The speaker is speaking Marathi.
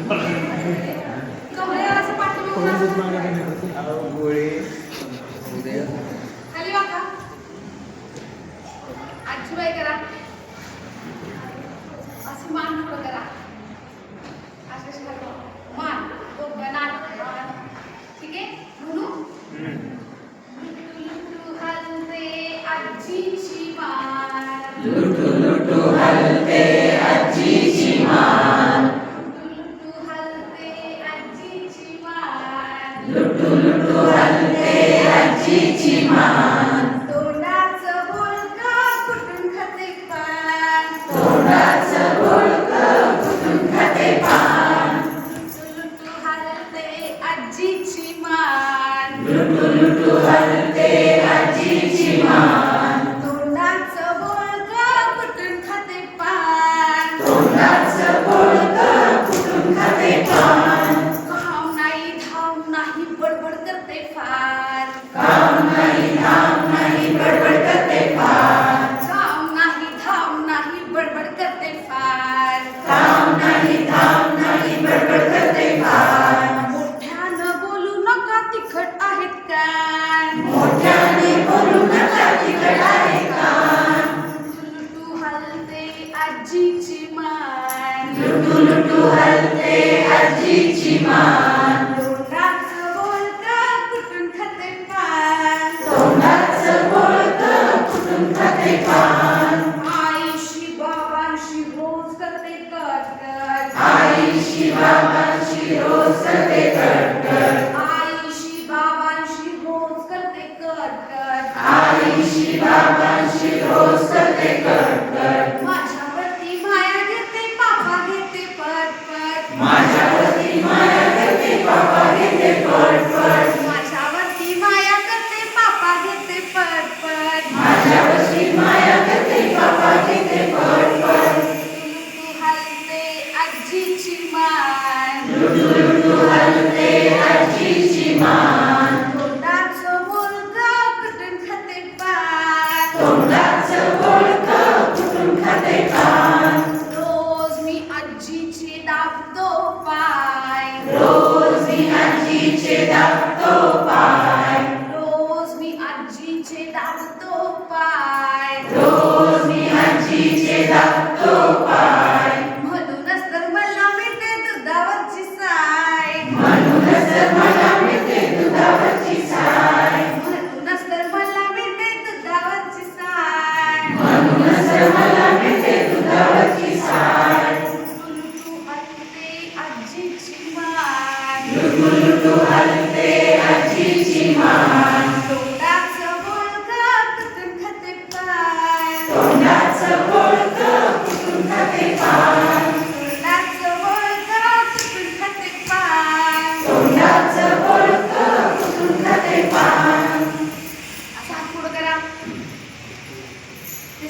कवळे असं पाठवून गोळे उदय खाली वाका आजीबाई करा असं मान पुढं करा असं खाली मान डोकं नाक ठीक आहे म्हणू लुटू हलते आजीची मान लुटू लुटू हलते आजीची मान लुटू हलते आजीची मान लुटू लुटू हलते आजीची मान तोंडाचं बोलकं कुठून खाते पान तोंडाचं बोलकं कुठून खाते पान लुटू हलते आजीची मान लुटू लुटू हलते आजीची मान तोंडाचं बोलकं कुठून खाते पान तोंडाचं बोलकं कुठून खाते पान काम नाही धाम नाही बडबड करते फार काम नाही धाम नाही बडबड करते फार काम नाही धाम नाही बडबड करते फार काम नाही धाम नाही बडबड करते फार मोठ्यानं बोलू नका तिखट आहेत कान मोठ्याने बोलू नका तिखट आहे कान लुटू हलते आजीची मान लुटू लुटू हलते आजीची मान तोंडाचं बोलकं कुठून खाते पान तोंडाचं बोलकं कुठून खाते पान आईशी बाबांशी रोज करते कटकट आईशी बाबांची रोज करते कटकट आईशी बाबांशी रोज करते कटकट आईशी बाबांची रोज करते कटकट